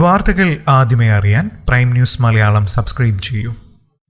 വാർത്തകൾ ആദ്യമേ അറിയാൻ പ്രൈം ന്യൂസ് മലയാളം സബ്സ്ക്രൈബ് ചെയ്യൂ.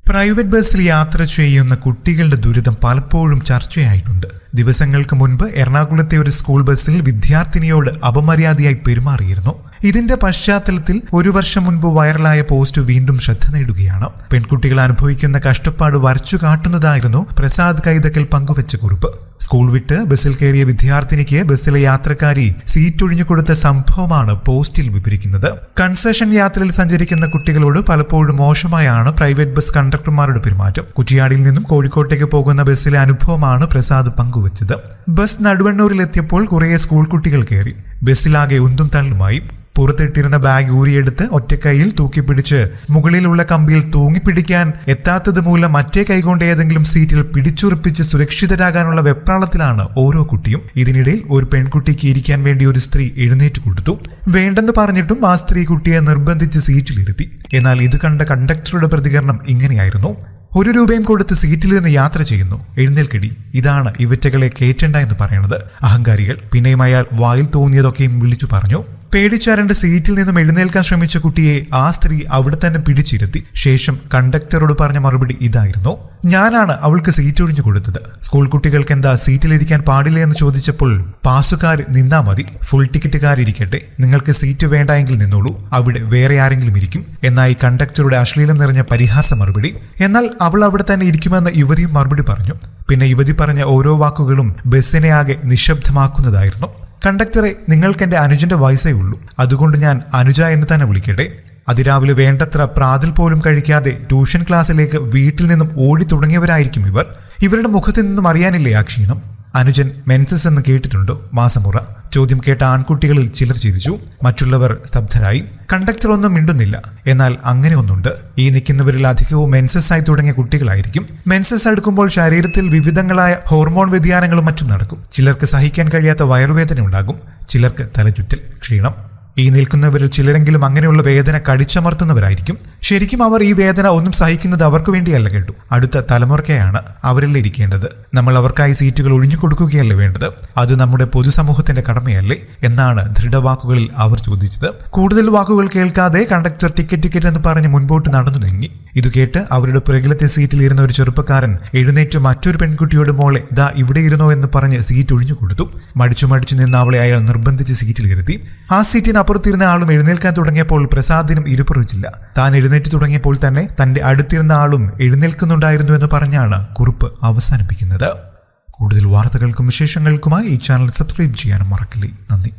പ്രൈവറ്റ് ബസ്സിൽ യാത്ര ചെയ്യുന്ന കുട്ടികളുടെ ദുരിതം പലപ്പോഴും ചർച്ചയായിട്ടുണ്ട്. ദിവസങ്ങൾക്ക് മുൻപ് എറണാകുളത്തെ ഒരു സ്കൂൾ ബസ്സിൽ വിദ്യാർത്ഥിനിയോട് അപമര്യാദയായി പെരുമാറിയിരുന്നു. ഇതിന്റെ പശ്ചാത്തലത്തിൽ ഒരു വർഷം മുൻപ് വൈറലായ പോസ്റ്റ് വീണ്ടും ശ്രദ്ധ നേടുകയാണ്. പെൺകുട്ടികൾ അനുഭവിക്കുന്ന കഷ്ടപ്പാട് വരച്ചു കാട്ടുന്നതായിരുന്നു പ്രസാദ് കൈതക്കൽ പങ്കുവച്ച കുറിപ്പ്. സ്കൂൾ വിട്ട് ബസ്സിൽ കയറിയ വിദ്യാർത്ഥിനിക്ക് ബസ്സിലെ യാത്രക്കാരി സീറ്റ് ഒഴിഞ്ഞു കൊടുത്ത സംഭവമാണ് പോസ്റ്റിൽ വിവരിക്കുന്നത്. കൺസെഷൻ യാത്രയിൽ സഞ്ചരിക്കുന്ന കുട്ടികളോട് പലപ്പോഴും മോശമായാണ് പ്രൈവറ്റ് ബസ് കണ്ടക്ടർമാരുടെ പെരുമാറ്റം. കുറ്റിയാടിയിൽ നിന്നും കോഴിക്കോട്ടേക്ക് പോകുന്ന ബസ്സിലെ അനുഭവമാണ് പ്രസാദ് പങ്കുവച്ചത്. ബസ് നടുവണ്ണൂരിലെത്തിയപ്പോൾ കുറേ സ്കൂൾ കുട്ടികൾ കയറി. ബസ്സിലാകെ ഉന്തും തള്ളുമായി. പുറത്തിട്ടിരുന്ന ബാഗ് ഊരിയെടുത്ത് ഒറ്റക്കൈയിൽ തൂക്കിപ്പിടിച്ച് മുകളിലുള്ള കമ്പിയിൽ തൂങ്ങിപ്പിടിക്കാൻ എത്താത്തത് മൂലം മറ്റേ കൈകൊണ്ട് ഏതെങ്കിലും സീറ്റിൽ പിടിച്ചുറപ്പിച്ച് സുരക്ഷിതരാകാനുള്ള വെപ്രാളത്തിലാണ് ഓരോ കുട്ടിയും. ഇതിനിടയിൽ ഒരു പെൺകുട്ടിക്ക് ഇരിക്കാൻ വേണ്ടി ഒരു സ്ത്രീ എഴുന്നേറ്റ് കൊടുത്തു. വേണ്ടെന്ന് പറഞ്ഞിട്ടും ആ സ്ത്രീ കുട്ടിയെ നിർബന്ധിച്ച് സീറ്റിലിരുത്തി. എന്നാൽ ഇത് കണ്ട കണ്ടക്ടറുടെ പ്രതികരണം ഇങ്ങനെയായിരുന്നു: 1 രൂപയും കൊടുത്ത് സീറ്റിൽ നിന്ന് യാത്ര ചെയ്യുന്നു, എഴുന്നേൽക്കടി. ഇതാണ് ഇവറ്റകളെ കേറ്റണ്ട എന്ന് പറയുന്നത്. അഹങ്കാരികൾ. പിന്നെയും അയാൾ വായിൽ തോന്നിയതൊക്കെയും വിളിച്ചു പറഞ്ഞു. പേടിച്ചാരണ്ട് സീറ്റിൽ നിന്നും എഴുന്നേൽക്കാൻ ശ്രമിച്ച കുട്ടിയെ ആ സ്ത്രീ അവിടെ തന്നെ പിടിച്ചിരുത്തി. ശേഷം കണ്ടക്ടറോട് പറഞ്ഞ മറുപടി ഇതായിരുന്നു: ഞാനാണ് അവൾക്ക് സീറ്റ് ഒഴിഞ്ഞു കൊടുത്തത്. സ്കൂൾ കുട്ടികൾക്ക് എന്താ സീറ്റിലിരിക്കാൻ പാടില്ല എന്ന് ചോദിച്ചപ്പോൾ പാസുകാർ നിന്നാ മതി, ഫുൾ ടിക്കറ്റുകാരിരിക്കട്ടെ, നിങ്ങൾക്ക് സീറ്റ് വേണ്ട എങ്കിൽ നിന്നോളൂ, അവിടെ വേറെ ആരെങ്കിലും ഇരിക്കും എന്നായി കണ്ടക്ടറുടെ അശ്ലീലം നിറഞ്ഞ പരിഹാസ മറുപടി. എന്നാൽ അവൾ അവിടെ തന്നെ ഇരിക്കുമെന്ന് യുവതിയും മറുപടി പറഞ്ഞു. പിന്നെ യുവതി പറഞ്ഞ ഓരോ വാക്കുകളും ബസ്സിനെ ആകെ നിശബ്ദമാക്കുന്നതായിരുന്നു. കണ്ടക്ടറെ, നിങ്ങൾക്ക് എന്റെ അനുജന്റെ വയസ്സേ ഉള്ളൂ, അതുകൊണ്ട് ഞാൻ അനുജ എന്ന് തന്നെ വിളിക്കട്ടെ. അതിരാവിലെ വേണ്ടത്ര പ്രാതൽ പോലും കഴിക്കാതെ ട്യൂഷൻ ക്ലാസ്സിലേക്ക് വീട്ടിൽ നിന്നും ഓടി തുടങ്ങിയവരായിരിക്കും ഇവർ. ഇവരുടെ മുഖത്ത് നിന്നും അറിയാനില്ലേ ആ ക്ഷീണം? അനുജൻ മെൻസസ് എന്ന് കേട്ടിട്ടുണ്ടോ? മാസമുറ. ചോദ്യം കേട്ട ആൺകുട്ടികളിൽ ചിലർ ചിരിച്ചു, മറ്റുള്ളവർ സ്തബ്ധരായി. കണ്ടക്ടർ ഒന്നും മിണ്ടുന്നില്ല. എന്നാൽ അങ്ങനെ ഒന്നുണ്ട്. ഈ നിൽക്കുന്നവരിൽ അധികവും മെൻസസ് ആയി തുടങ്ങിയ കുട്ടികളായിരിക്കും. മെൻസസ് അടുക്കുമ്പോൾ ശരീരത്തിൽ വിവിധങ്ങളായ ഹോർമോൺ വ്യതിയാനങ്ങളും മറ്റും നടക്കും. ചിലർക്ക് സഹിക്കാൻ കഴിയാത്ത വയറുവേദന ഉണ്ടാകും, ചിലർക്ക് തലചുറ്റൽ, ക്ഷീണം. ഈ നിൽക്കുന്നവരിൽ ചിലരെങ്കിലും അങ്ങനെയുള്ള വേദന കടിച്ചമർത്തുന്നവരായിരിക്കും. ശരിക്കും അവർ ഈ വേദന ഒന്നും സഹിക്കുന്നത് അവർക്ക് വേണ്ടിയല്ല കേട്ടു, അടുത്ത തലമുറയ്ക്കായാണ് അവരിൽ ഇരിക്കേണ്ടത്. നമ്മൾ അവർക്കായി സീറ്റുകൾ ഒഴിഞ്ഞു കൊടുക്കുകയല്ലേ വേണ്ടത്? അത് നമ്മുടെ പൊതുസമൂഹത്തിന്റെ കടമയല്ലേ എന്നാണ് ദൃഢവാക്കുകളിൽ അവർ ചോദിച്ചത്. കൂടുതൽ വാക്കുകൾ കേൾക്കാതെ കണ്ടക്ടർ ടിക്കറ്റ് എന്ന് പറഞ്ഞ് മുൻപോട്ട് നടന്നു നീങ്ങി. ഇത് കേട്ട് അവരുടെ പുറകിലത്തെ സീറ്റിൽ ഇരുന്ന ഒരു ചെറുപ്പക്കാരൻ എഴുന്നേറ്റ് മറ്റൊരു പെൺകുട്ടിയോട് മോളെ ദാ ഇവിടെ ഇരുന്നോ എന്ന് പറഞ്ഞ് സീറ്റ് ഒഴിഞ്ഞു കൊടുത്തു. മടിച്ചു നിന്ന് അവളെ അയാൾ നിർബന്ധിച്ച് സീറ്റിൽ ഇരുത്തി. ആ സീറ്റിന് അപ്പുറത്തിരുന്ന ആളും എഴുന്നേൽക്കാൻ തുടങ്ങിയപ്പോൾ പ്രസാദിനും ഇരുപറിച്ചില്ല. താൻ എഴുന്നേറ്റ് തുടങ്ങിയപ്പോൾ തന്നെ തന്റെ അടുത്തിരുന്ന ആളും എഴുന്നേൽക്കുന്നുണ്ടായിരുന്നു എന്ന് പറഞ്ഞാണ് കുറിപ്പ് അവസാനിപ്പിക്കുന്നത്. കൂടുതൽ വാർത്തകൾക്കും വിശേഷങ്ങൾക്കുമായി ഈ ചാനൽ സബ്സ്ക്രൈബ് ചെയ്യാനും മറക്കില്ലേ. നന്ദി.